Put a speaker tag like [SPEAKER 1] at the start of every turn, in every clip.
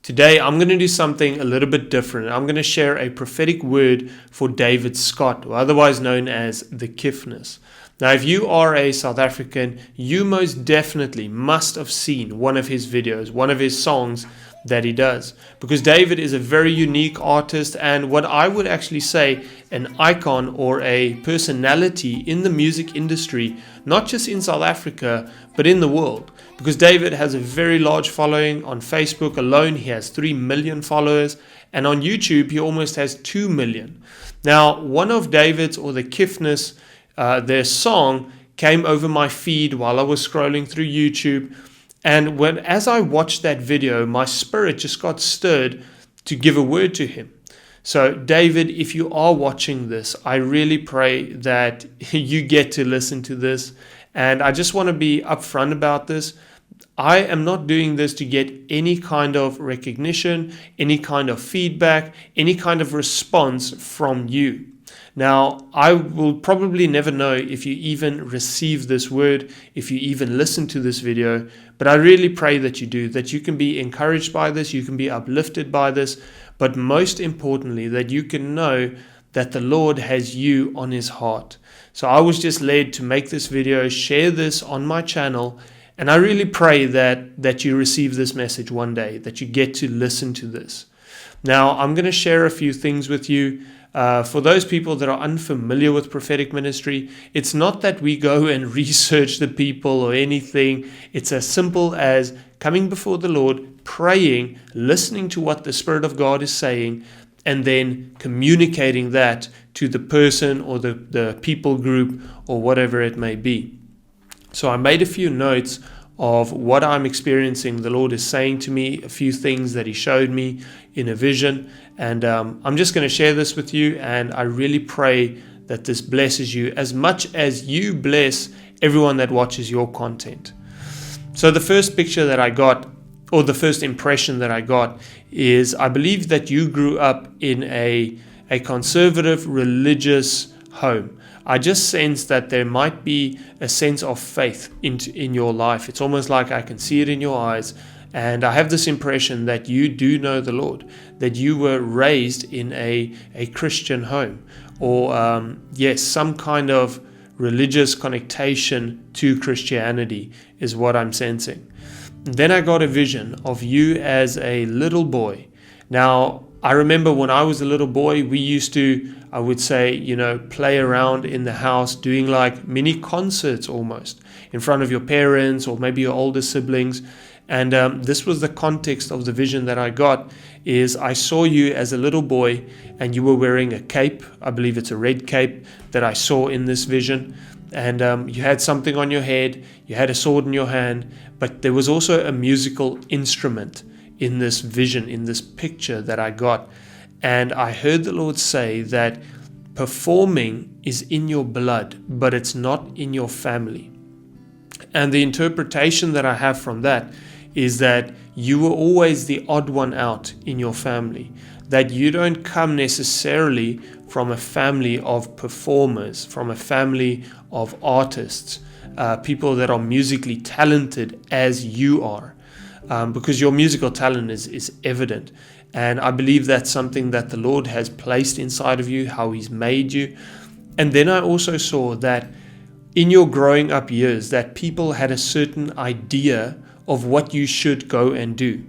[SPEAKER 1] Today, I'm going to do something a little bit different. I'm going to share a prophetic word for David Scott, or otherwise known as the Kiffness. Now, if you are a South African, you most definitely must have seen one of his videos, one of his songs that he does. Because David is a very unique artist and what I would actually say an icon or a personality in the music industry, not just in South Africa, but in the world. Because David has a very large following on Facebook alone. He has 3 million followers. And on YouTube, he almost has 2 million. Now, one of David's or the Kiffness, their song came over my feed while I was scrolling through YouTube. And as I watched that video, my spirit just got stirred to give a word to him. So David, if you are watching this, I really pray that you get to listen to this. And I just want to be upfront about this. I am not doing this to get any kind of recognition, any kind of feedback, any kind of response from you. Now, I will probably never know if you even receive this word, if you even listen to this video, but I really pray that you do, that you can be encouraged by this, you can be uplifted by this, but most importantly, that you can know that the Lord has you on his heart. So I was just led to make this video, share this on my channel, and I really pray that you receive this message one day, that you get to listen to this. Now, I'm going to share a few things with you. For those people that are unfamiliar with prophetic ministry, it's not that we go and research the people or anything. It's as simple as coming before the Lord, praying, listening to what the Spirit of God is saying, and then communicating that to the person or the people group or whatever it may be. So I made a few notes of what I'm experiencing. The Lord is saying to me, a few things that he showed me in a vision. And I'm just going to share this with you. And I really pray that this blesses you as much as you bless everyone that watches your content. So the first picture that I got, or the first impression that I got, is I believe that you grew up in a conservative religious home. I just sense that there might be a sense of faith in your life. It's almost like I can see it in your eyes. And I have this impression that you do know the Lord, that you were raised in a Christian home, or some kind of religious connotation to Christianity is what I'm sensing. Then I got a vision of you as a little boy. Now, I remember when I was a little boy, we used to, I would say, play around in the house doing like mini concerts almost in front of your parents or maybe your older siblings. And this was the context of the vision that I got, is I saw you as a little boy and you were wearing a cape. I believe it's a red cape that I saw in this vision. And you had something on your head, you had a sword in your hand, but there was also a musical instrument in this vision, in this picture that I got. And I heard the Lord say that performing is in your blood, but it's not in your family. And the interpretation that I have from that is that you were always the odd one out in your family, that you don't come necessarily from a family of performers, from a family of artists, people that are musically talented as you are. Because your musical talent is evident. And I believe that's something that the Lord has placed inside of you, how he's made you. And then I also saw that in your growing up years, that people had a certain idea of what you should go and do.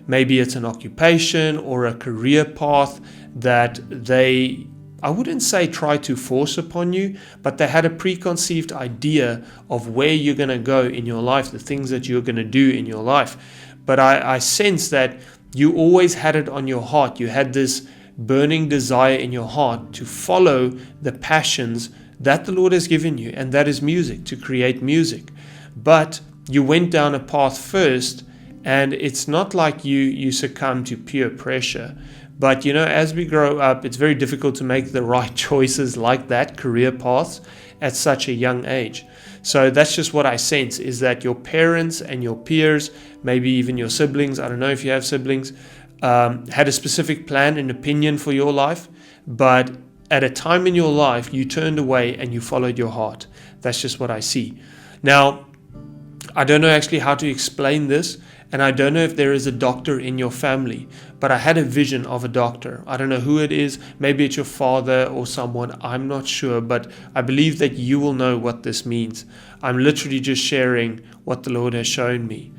[SPEAKER 1] Maybe it's an occupation or a career path that they, I wouldn't say try to force upon you, but they had a preconceived idea of where you're going to go in your life, the things that you're going to do in your life. But I sense that you always had it on your heart. You had this burning desire in your heart to follow the passions that the Lord has given you, and that is music, to create music. But you went down a path first, and it's not like you succumb to peer pressure. But as we grow up, it's very difficult to make the right choices like that, career paths, at such a young age. So that's just what I sense, is that your parents and your peers, maybe even your siblings, I don't know if you have siblings, had a specific plan and opinion for your life, but at a time in your life, you turned away and you followed your heart. That's just what I see. Now, I don't know actually how to explain this, And I don't know if there is a doctor in your family, but I had a vision of a doctor. I don't know who it is. Maybe it's your father or someone. I'm not sure, but I believe that you will know what this means. I'm literally just sharing what the Lord has shown me.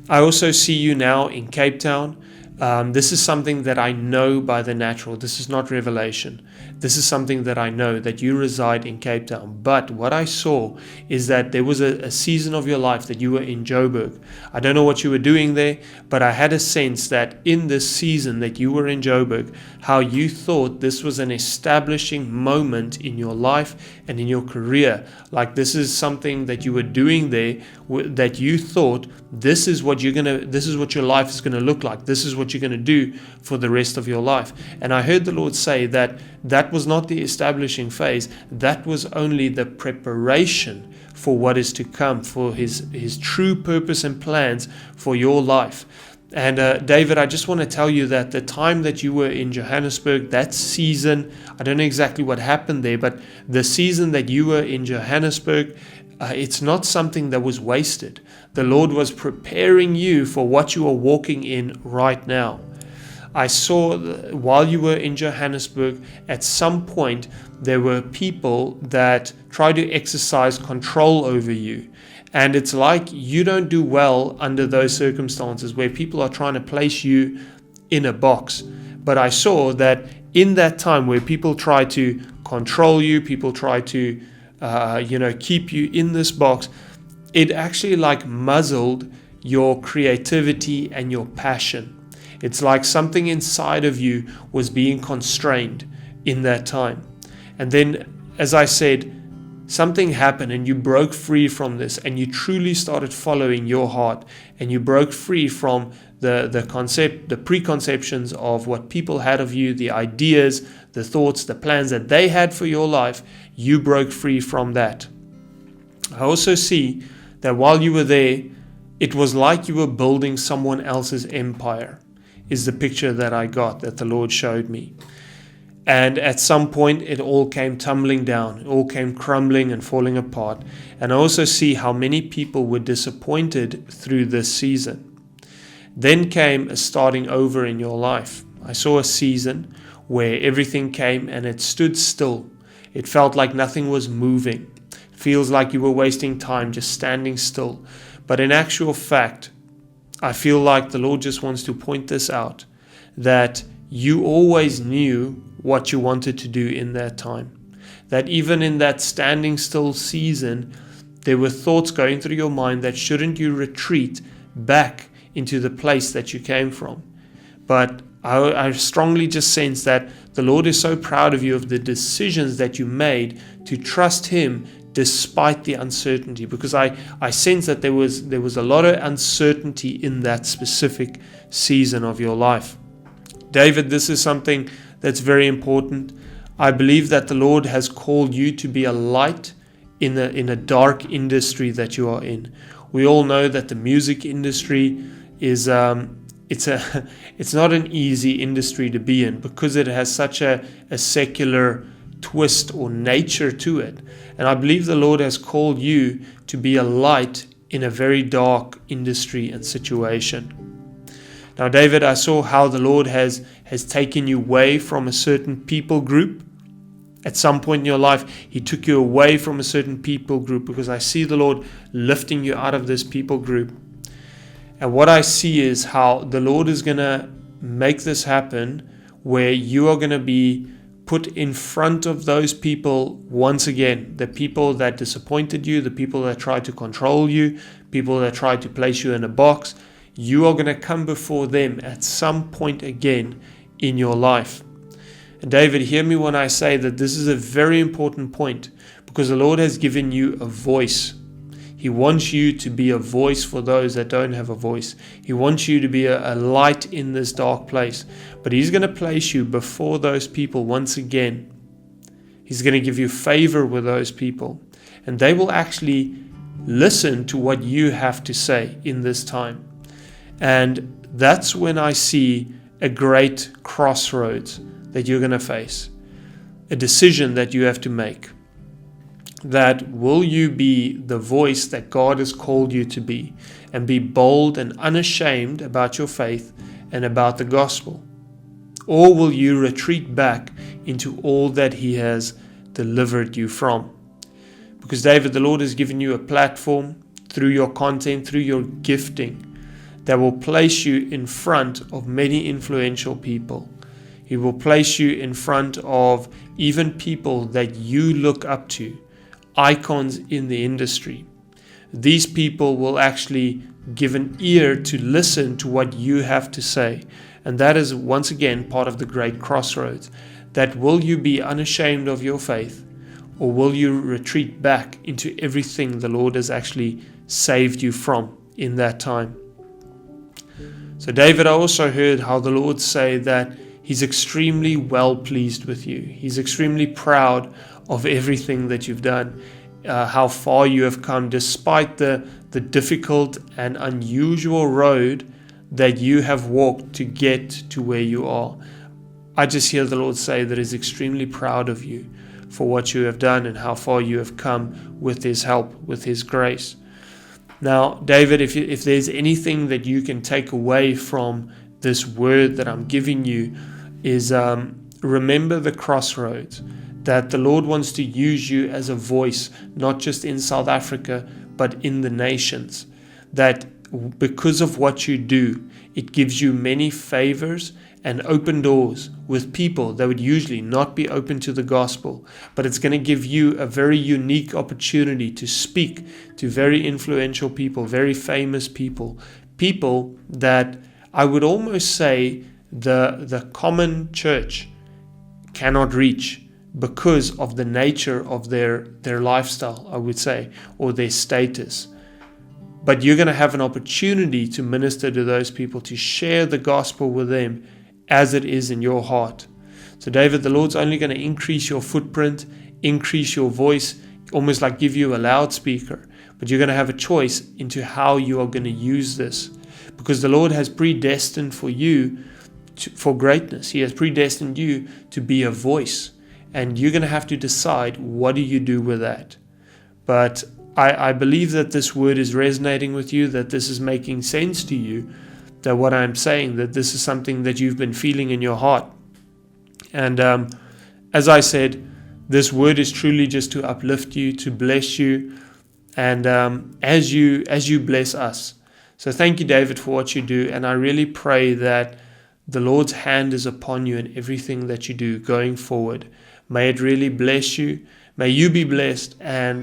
[SPEAKER 1] I also see you now in Cape Town. This is something that I know by the natural. This is not revelation. This is something that I know, that you reside in Cape Town. But what I saw is that there was a season of your life that you were in Joburg. I don't know what you were doing there, but I had a sense that in this season that you were in Joburg, how you thought this was an establishing moment in your life and in your career. Like this is something that you were doing there that you thought this is what your life is going to look like. This is what you're going to do for the rest of your life. And I heard the Lord say that was not the establishing phase. That was only the preparation for what is to come, for his true purpose and plans for your life. And David, I just want to tell you that the time that you were in Johannesburg, that season, I don't know exactly what happened there, but the season that you were in Johannesburg, it's not something that was wasted. The Lord was preparing you for what you are walking in right now. I saw while you were in Johannesburg, at some point, there were people that tried to exercise control over you. And it's like you don't do well under those circumstances where people are trying to place you in a box. But I saw that in that time where people try to control you, people try to keep you in this box, it actually like muzzled your creativity and your passion. It's like something inside of you was being constrained in that time. And then, as I said, something happened and you broke free from this and you truly started following your heart and you broke free from the preconceptions of what people had of you, the ideas, the thoughts, the plans that they had for your life. You broke free from that. I also see that while you were there, it was like you were building someone else's empire, is the picture that I got, that the Lord showed me. And at some point, it all came tumbling down. It all came crumbling and falling apart. And I also see how many people were disappointed through this season. Then came a starting over in your life. I saw a season where everything came and it stood still. It felt like nothing was moving. It feels like you were wasting time just standing still. But in actual fact, I feel like the Lord just wants to point this out, that you always knew what you wanted to do in that time. That even in that standing still season, there were thoughts going through your mind that shouldn't you retreat back into the place that you came from. But I strongly just sense that the Lord is so proud of you, of the decisions that you made to trust Him despite the uncertainty, because I sense that there was a lot of uncertainty in that specific season of your life. David, this is something that's very important. I believe that the Lord has called you to be a light in a dark industry that you are in. We all know that the music industry is it's not an easy industry to be in, because it has such a secular twist or nature to it. And I believe the Lord has called you to be a light in a very dark industry and situation. Now, David, I saw how the Lord has taken you away from a certain people group. At some point in your life, He took you away from a certain people group, because I see the Lord lifting you out of this people group. And what I see is how the Lord is going to make this happen, where you are going to be put in front of those people once again, the people that disappointed you, the people that tried to control you, people that tried to place you in a box. You are going to come before them at some point again in your life. And David, hear me when I say that this is a very important point, because the Lord has given you a voice. He wants you to be a voice for those that don't have a voice. He wants you to be a light in this dark place. But He's going to place you before those people once again. He's going to give you favor with those people. And they will actually listen to what you have to say in this time. And that's when I see a great crossroads that you're going to face. A decision that you have to make. That will you be the voice that God has called you to be? and be bold and unashamed about your faith and about the gospel? Or will you retreat back into all that He has delivered you from? Because David, the Lord has given you a platform through your content, through your gifting, that will place you in front of many influential people. He will place you in front of even people that you look up to, icons in the industry. These people will actually give an ear to listen to what you have to say. And that is once again part of the great crossroads. That will you be unashamed of your faith, or will you retreat back into everything the Lord has actually saved you from in that time? So David, I also heard how the Lord say that He's extremely well pleased with you. He's extremely proud of everything that you've done, how far you have come, despite the difficult and unusual road that you have walked to get to where you are. I just hear the Lord say that He's extremely proud of you for what you have done and how far you have come with His help, with His grace. Now, David, if there's anything that you can take away from this word that I'm giving you, is remember the crossroads, that the Lord wants to use you as a voice, not just in South Africa, but in the nations. That because of what you do, it gives you many favors and open doors with people that would usually not be open to the gospel. But it's going to give you a very unique opportunity to speak to very influential people, very famous people, people that I would almost say the common church cannot reach because of the nature of their lifestyle, I would say, or their status. But you're going to have an opportunity to minister to those people, to share the gospel with them as it is in your heart. So David, the Lord's only going to increase your footprint, increase your voice, almost like give you a loudspeaker. But you're going to have a choice into how you are going to use this. Because the Lord has predestined for you for greatness. He has predestined you to be a voice. And you're going to have to decide, what do you do with that? But I believe that this word is resonating with you, that this is making sense to you, that what I'm saying, that this is something that you've been feeling in your heart. And as I said, this word is truly just to uplift you, to bless you, and as you bless us. So thank you, David, for what you do, and I really pray that the Lord's hand is upon you in everything that you do going forward. May it really bless you. May you be blessed, and